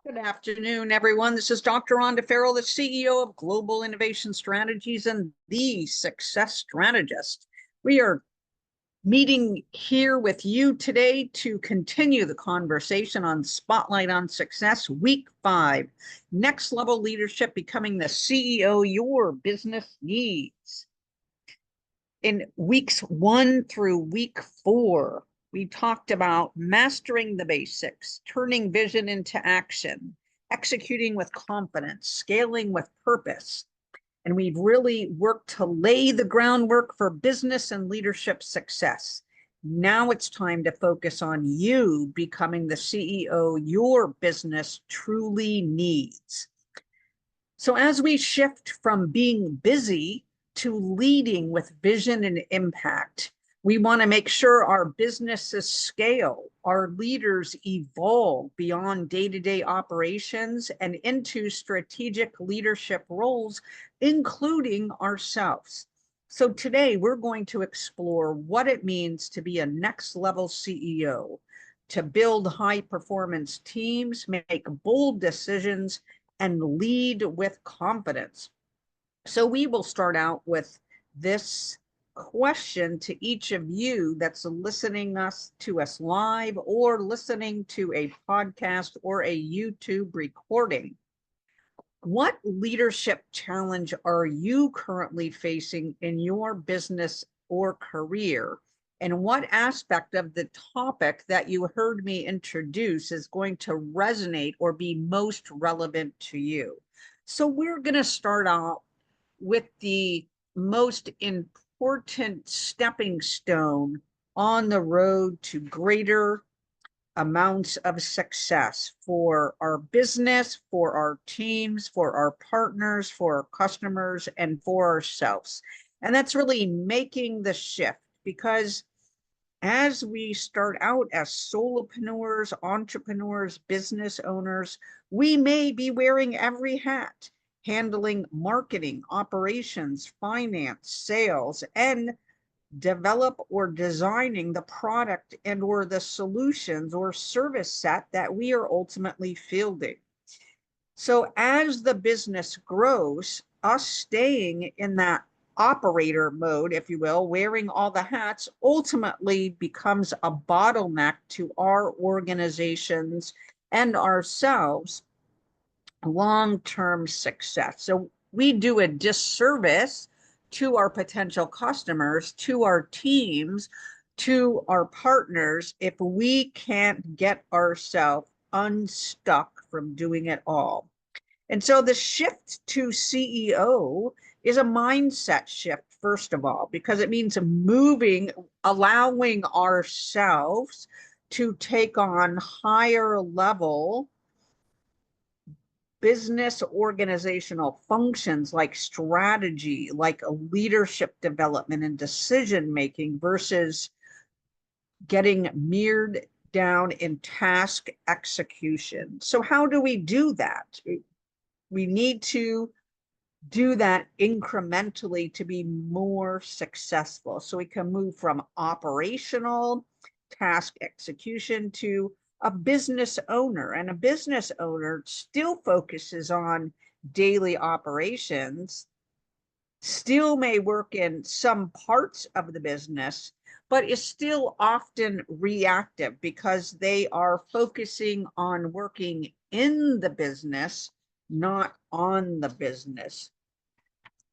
Good afternoon, everyone. This is Dr. Rhonda Farrell, the CEO of Global Innovation Strategies and the Success Strategist. We are meeting here with you today to continue the conversation on Spotlight on Success, Week 5, Next Level Leadership, Becoming the CEO Your Business Needs. In weeks 1 through week 4, we talked about mastering the basics, turning vision into action, executing with confidence, scaling with purpose. And we've really worked to lay the groundwork for business and leadership success. Now it's time to focus on you becoming the CEO your business truly needs. So as we shift from being busy to leading with vision and impact, we want to make sure our businesses scale, our leaders evolve beyond day-to-day operations and into strategic leadership roles, including ourselves. So today we're going to explore what it means to be a next level CEO, to build high performance teams, make bold decisions, and lead with confidence. So we will start out with this question to each of you that's listening to us live or listening to a podcast or a YouTube recording. What leadership challenge are you currently facing in your business or career? And what aspect of the topic that you heard me introduce is going to resonate or be most relevant to you? So we're going to start out with the most important stepping stone on the road to greater amounts of success for our business, for our teams, for our partners, for our customers, and for ourselves. And that's really making the shift, because as we start out as solopreneurs, entrepreneurs, business owners, we may be wearing every hat, handling marketing, operations, finance, sales, and develop or designing the product and or the solutions or service set that we are ultimately fielding. So as the business grows, us staying in that operator mode, if you will, wearing all the hats, ultimately becomes a bottleneck to our organizations and ourselves long-term success. So we do a disservice to our potential customers, to our teams, to our partners, if we can't get ourselves unstuck from doing it all. And so the shift to CEO is a mindset shift, first of all, because it means moving, allowing ourselves to take on higher level business organizational functions like strategy, like leadership development and decision making, versus getting mirrored down in task execution. So how do we do that? We need to do that incrementally to be more successful. So we can move from operational task execution to a business owner. And a business owner still focuses on daily operations, still may work in some parts of the business, but is still often reactive because they are focusing on working in the business, not on the business.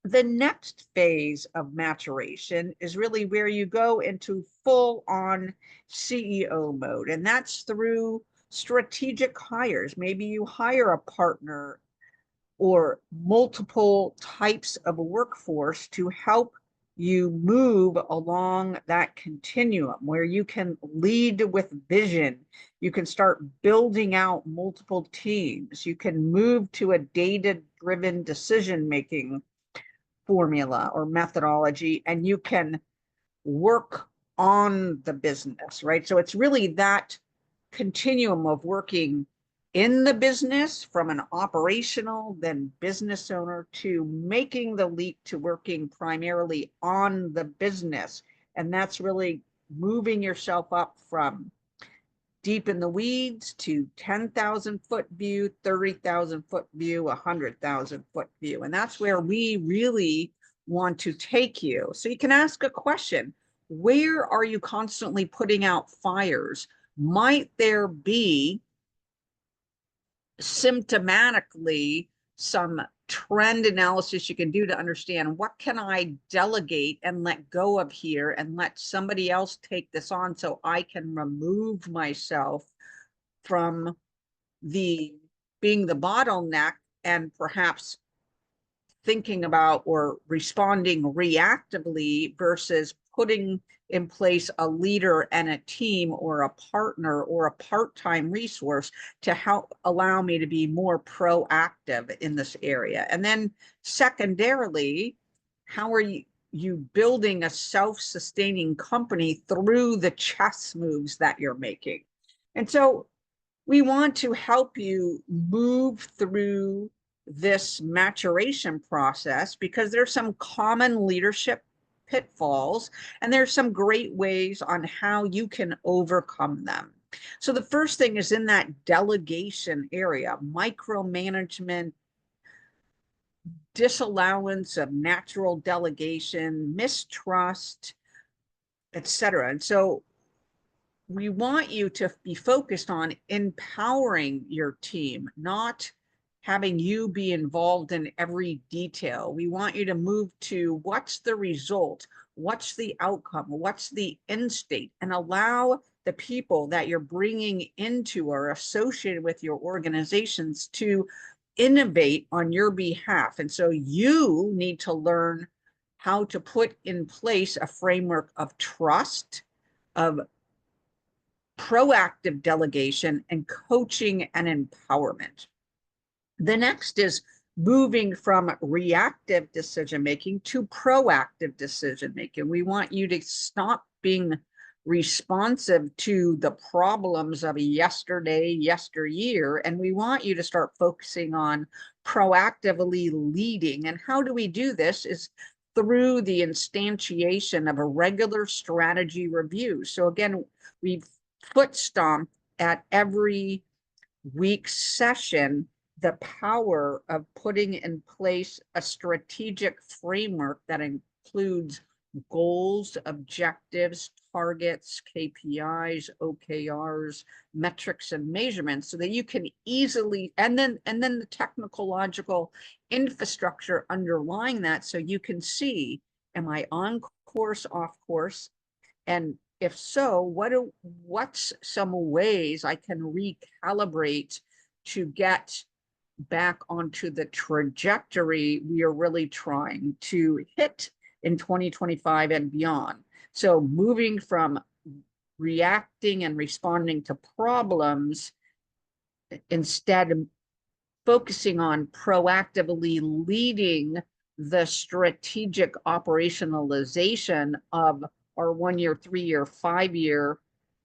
The next phase of maturation is really where you go into full-on CEO mode, and that's through strategic hires. Maybe you hire a partner or multiple types of workforce to help you move along that continuum where you can lead with vision. You can start building out multiple teams. You can move to a data-driven decision-making formula or methodology, and you can work on the business, right? So it's really that continuum of working in the business from an operational, then business owner, to making the leap to working primarily on the business. And that's really moving yourself up from deep in the weeds to 10,000 foot view, 30,000 foot view, 100,000 foot view. And that's where we really want to take you. So you can ask a question. Where are you constantly putting out fires? Might there be symptomatically some trend analysis you can do to understand what can I delegate and let go of here and let somebody else take this on so I can remove myself from being the bottleneck and perhaps thinking about or responding reactively versus putting in place a leader and a team or a partner or a part-time resource to help allow me to be more proactive in this area. And then secondarily, how are you building a self-sustaining company through the chess moves that you're making? And so we want to help you move through this maturation process because there's some common leadership pitfalls and there's some great ways on how you can overcome them. So the first thing is in that delegation area, micromanagement, disallowance of natural delegation, mistrust, etc. And so we want you to be focused on empowering your team, not having you be involved in every detail. We want you to move to what's the result, what's the outcome, what's the end state, and allow the people that you're bringing into or associated with your organizations to innovate on your behalf. And so you need to learn how to put in place a framework of trust, of proactive delegation, and coaching and empowerment. The next is moving from reactive decision-making to proactive decision-making. We want you to stop being responsive to the problems of yesterday, yesteryear, and we want you to start focusing on proactively leading. And how do we do this is through the instantiation of a regular strategy review. So again, we've foot stomp at every week's session the power of putting in place a strategic framework that includes goals, objectives, targets, KPIs, OKRs, metrics, and measurements so that you can easily, and then the technological infrastructure underlying that so you can see, am I on course, off course? And if so, what's some ways I can recalibrate to get back onto the trajectory we are really trying to hit in 2025 and beyond? So moving from reacting and responding to problems, instead focusing on proactively leading the strategic operationalization of our 1 year, 3 year, 5 year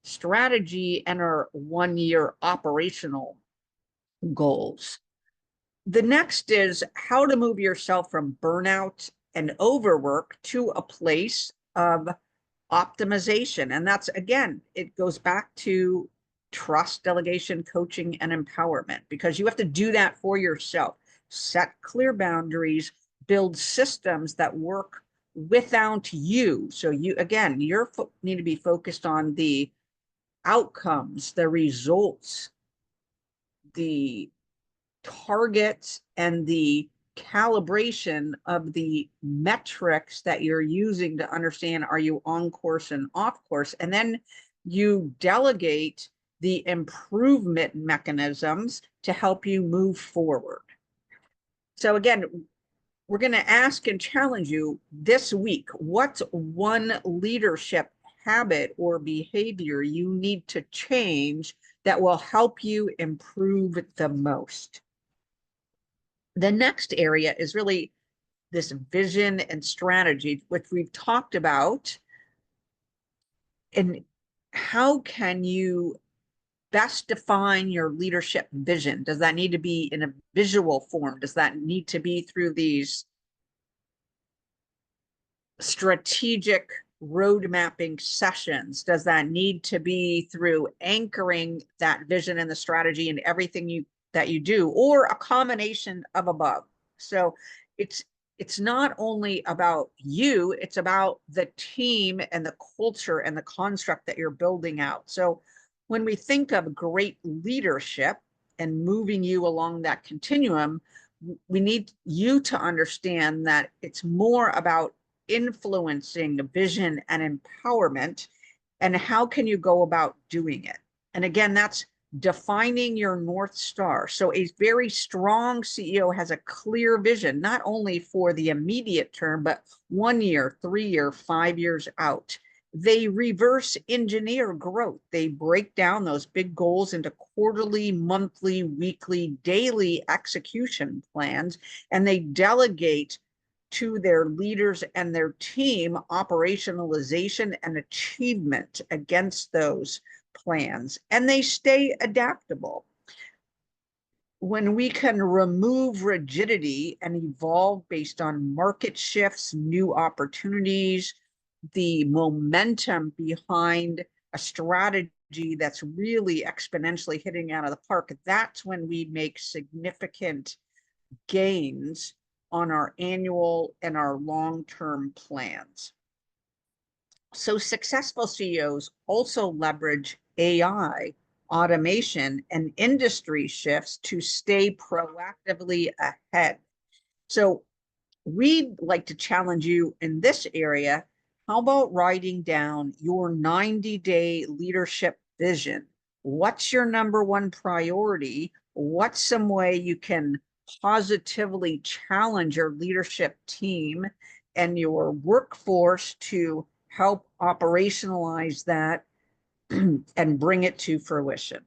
strategy and our 1 year operational goals. The next is how to move yourself from burnout and overwork to a place of optimization. And that's, again, it goes back to trust, delegation, coaching, and empowerment, because you have to do that for yourself. Set clear boundaries, build systems that work without you. So you, again, you need to be focused on the outcomes, the results, the targets, and the calibration of the metrics that you're using to understand, are you on course and off course? And then you delegate the improvement mechanisms to help you move forward. So again, we're going to ask and challenge you this week, what's one leadership habit or behavior you need to change that will help you improve the most? The next area is really this vision and strategy, which we've talked about. And how can you best define your leadership vision? Does that need to be in a visual form? Does that need to be through these strategic road mapping sessions? Does that need to be through anchoring that vision and the strategy and everything that you do, or a combination of above? So it's not only about you, it's about the team and the culture and the construct that you're building out. So when we think of great leadership and moving you along that continuum, we need you to understand that it's more about influencing vision and empowerment, and how can you go about doing it? And again, that's defining your North Star. So a very strong CEO has a clear vision, not only for the immediate term, but 1 year, 3 year, 5 years out. They reverse engineer growth. They break down those big goals into quarterly, monthly, weekly, daily execution plans, and they delegate to their leaders and their team operationalization and achievement against those plans, and they stay adaptable. When we can remove rigidity and evolve based on market shifts, new opportunities, the momentum behind a strategy that's really exponentially hitting out of the park, that's when we make significant gains on our annual and our long-term plans. So successful CEOs also leverage AI, automation, and industry shifts to stay proactively ahead. So we'd like to challenge you in this area. How about writing down your 90-day leadership vision? What's your number one priority? What's some way you can positively challenge your leadership team and your workforce to help operationalize that and bring it to fruition?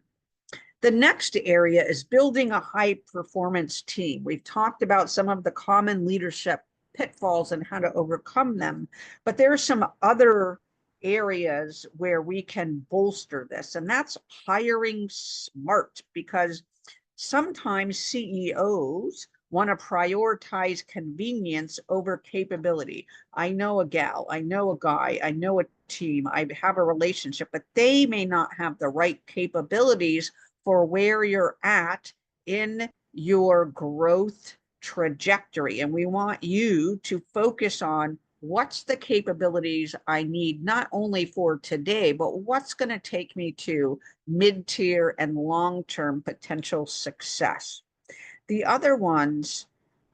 The next area is building a high performance team. We've talked about some of the common leadership pitfalls and how to overcome them, but there are some other areas where we can bolster this, and that's hiring smart, because sometimes CEOs want to prioritize convenience over capability. I know a gal, I know a guy, I know a team, I have a relationship, but they may not have the right capabilities for where you're at in your growth trajectory. And we want you to focus on what's the capabilities I need, not only for today, but what's going to take me to mid-tier and long-term potential success. The other ones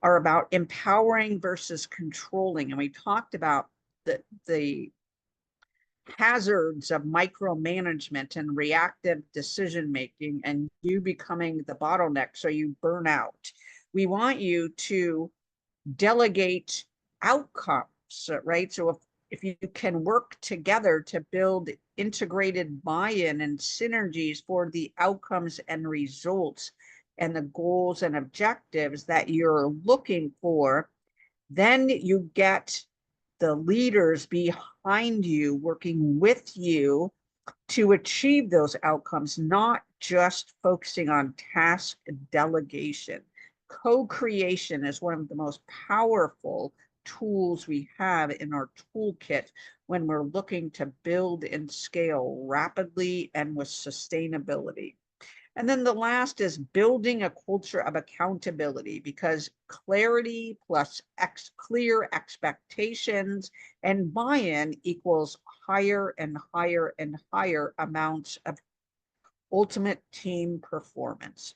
are about empowering versus controlling. And we talked about the hazards of micromanagement and reactive decision making, and you becoming the bottleneck so you burn out. We want you to delegate outcomes, right? So if you can work together to build integrated buy-in and synergies for the outcomes and results and the goals and objectives that you're looking for, then you get the leaders behind you working with you to achieve those outcomes, not just focusing on task delegation. Co-creation is one of the most powerful tools we have in our toolkit when we're looking to build and scale rapidly and with sustainability. And then the last is building a culture of accountability, because clarity plus clear expectations and buy-in equals higher and higher and higher amounts of ultimate team performance.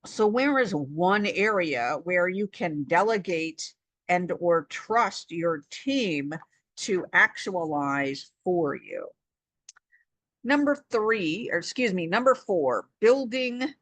So where is one area where you can delegate and or trust your team to actualize for you? Number 4, building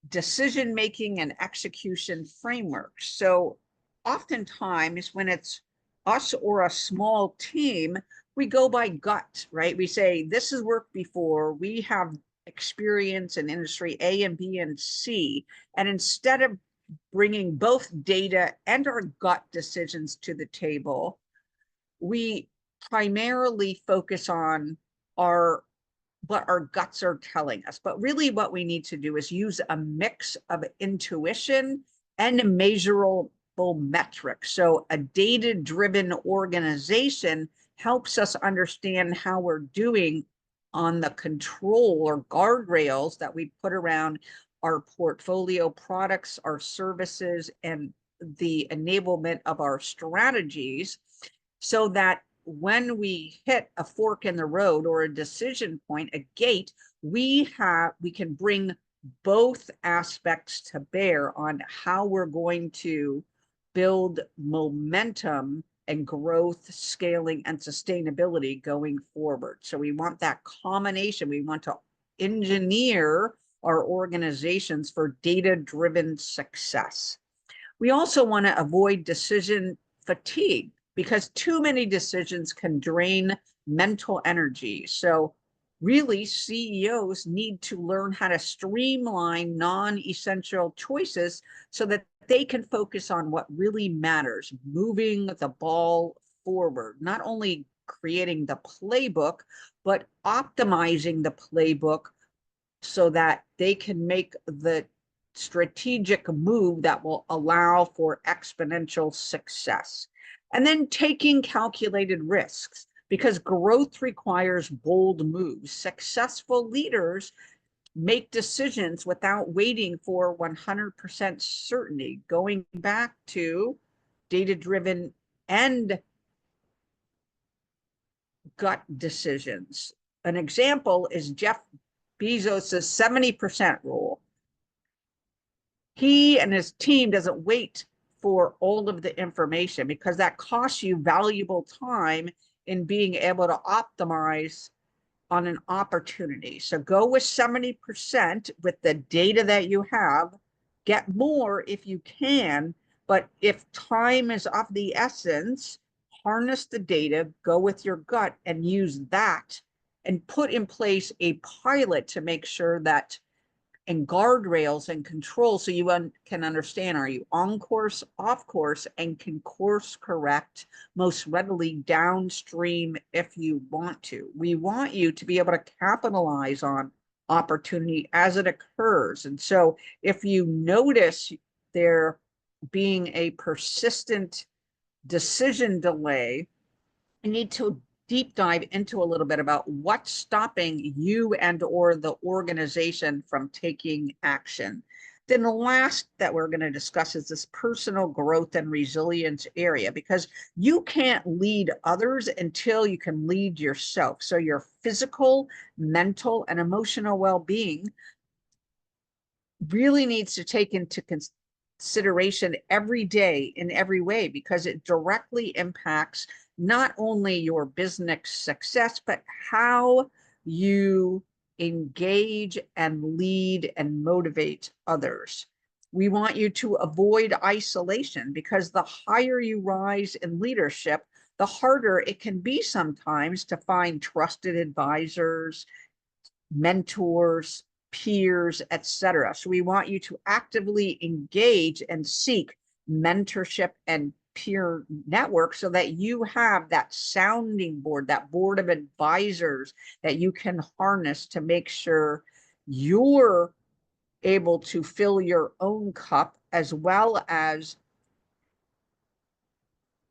decision-making and execution frameworks. So oftentimes when it's us or a small team, we go by gut, right? We say, this has worked before, we have experience in industry A and B and C. And instead of bringing both data and our gut decisions to the table, we primarily focus on what our guts are telling us. But really what we need to do is use a mix of intuition and measurable meaningful metrics. So a data-driven organization helps us understand how we're doing on the control or guardrails that we put around our portfolio products, our services, and the enablement of our strategies, so that when we hit a fork in the road or a decision point, a gate, we can bring both aspects to bear on how we're going to build momentum and growth, scaling, and sustainability going forward. So we want that combination. We want to engineer our organizations for data-driven success. We also want to avoid decision fatigue, because too many decisions can drain mental energy. So really, CEOs need to learn how to streamline non-essential choices so that they can focus on what really matters, moving the ball forward, not only creating the playbook, but optimizing the playbook so that they can make the strategic move that will allow for exponential success. And then taking calculated risks, because growth requires bold moves. Successful leaders make decisions without waiting for 100% certainty, going back to data-driven and gut decisions. An example is Jeff Bezos' 70% rule. He and his team doesn't wait for all of the information, because that costs you valuable time in being able to optimize on an opportunity. So go with 70% with the data that you have, get more if you can, but if time is of the essence, harness the data, go with your gut and use that, and put in place a pilot to make sure that, and guardrails and control, so you can understand, are you on course, off course, and can course correct most readily downstream if you want to. We want you to be able to capitalize on opportunity as it occurs. And so if you notice there being a persistent decision delay, you need to deep dive into a little bit about what's stopping you and or the organization from taking action. Then the last that we're going to discuss is this personal growth and resilience area, because you can't lead others until you can lead yourself. So your physical, mental, and emotional well-being really needs to take into consideration every day in every way, because it directly impacts not only your business success, but how you engage and lead and motivate others. We want you to avoid isolation, because the higher you rise in leadership, the harder it can be sometimes to find trusted advisors, mentors, peers, etc. So we want you to actively engage and seek mentorship and peer network, so that you have that sounding board, that board of advisors that you can harness to make sure you're able to fill your own cup, as well as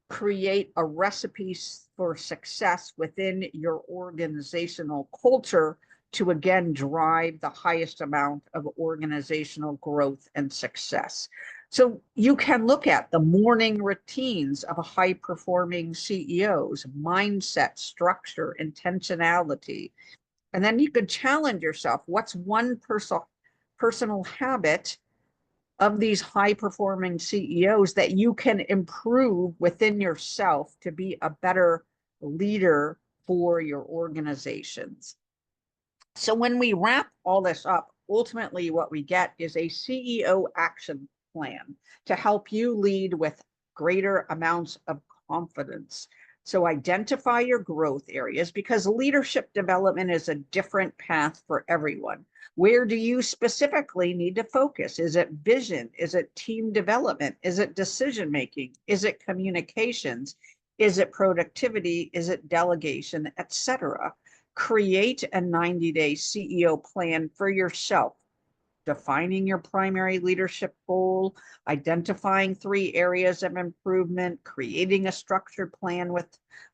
create a recipe for success within your organizational culture to again drive the highest amount of organizational growth and success. So you can look at the morning routines of a high-performing CEO's mindset, structure, intentionality. And then you could challenge yourself, what's one personal habit of these high-performing CEOs that you can improve within yourself to be a better leader for your organizations? So when we wrap all this up, ultimately what we get is a CEO action plan to help you lead with greater amounts of confidence. So identify your growth areas, because leadership development is a different path for everyone. Where do you specifically need to focus? Is it vision? Is it team development? Is it decision-making? Is it communications? Is it productivity? Is it delegation, etc.? Create a 90-day CEO plan for yourself. defining your primary leadership goal, identifying 3 areas of improvement, creating a structured plan with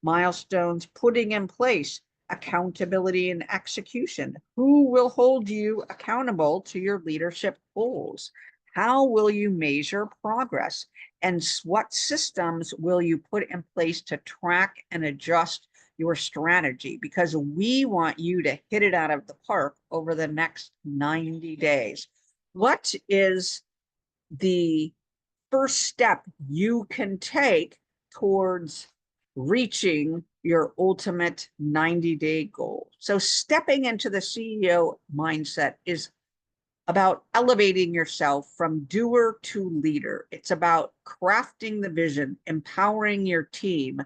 milestones, putting in place accountability and execution. Who will hold you accountable to your leadership goals? How will you measure progress? And what systems will you put in place to track and adjust your strategy? Because we want you to hit it out of the park over the next 90 days. What is the first step you can take towards reaching your ultimate 90-day goal? So stepping into the CEO mindset is about elevating yourself from doer to leader. It's about crafting the vision, empowering your team,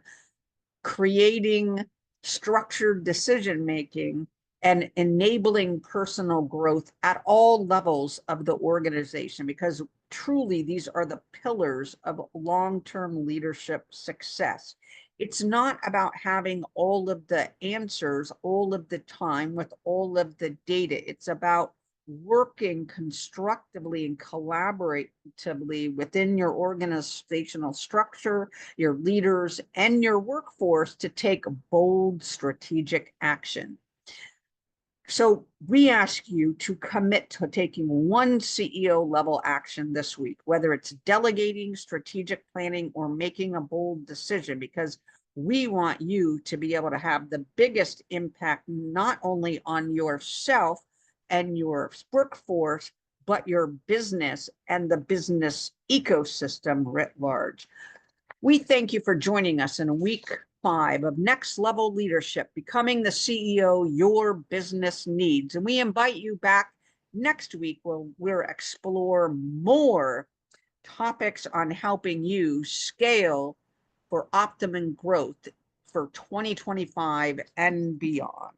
creating structured decision making, and enabling personal growth at all levels of the organization, because truly these are the pillars of long-term leadership success. It's not about having all of the answers all of the time with all of the data. It's about working constructively and collaboratively within your organizational structure, your leaders, and your workforce to take bold strategic action. So we ask you to commit to taking one CEO level action this week, whether it's delegating, strategic planning, or making a bold decision, because we want you to be able to have the biggest impact, not only on yourself and your workforce, but your business and the business ecosystem writ large. We thank you for joining us in week 5 of Next Level Leadership, Becoming the CEO Your Business Needs. And we invite you back next week where we'll explore more topics on helping you scale for optimum growth for 2025 and beyond.